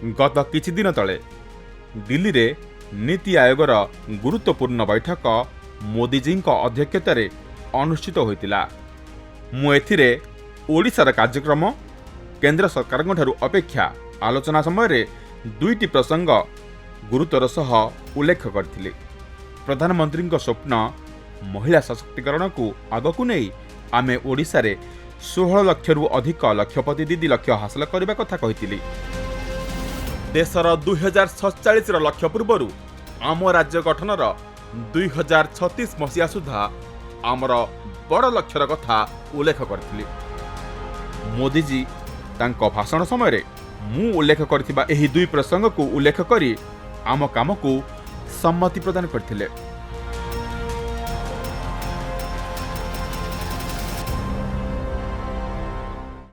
गत किछि दिन तले दिल्ली रे नीति आयोगर गुरुत्वपूर्ण बैठक मोदीजी अध्यक्षतार अनुष्ठित होइतिला। मु एथिरे ओडिशार कार्यक्रम केंद्र सरकार अपेक्षा आलोचना समय दुईटी प्रसंग गुरुत्वर सह उल्लेख करथिले। प्रधानमंत्री स्वप्न महिला सशक्तिकरण को आगकू नहीं आमे ओडिशा रे 16 लाख रु अधिक लक्षपति दीदी लक्ष्य हासिल करने कथा कहिथिले। देशर 2047 लक्ष्य पूर्व आम राज्य गठनर 2036 मसीहा सुधा आमर बड़ लक्ष्यर कथा उल्लेख करथिले। मोदीजी तांको भाषण समय मु उल्लेख करथिबा एही दुई प्रसंग को उल्लेख करी आम काम को सम्मति प्रदान करथिले।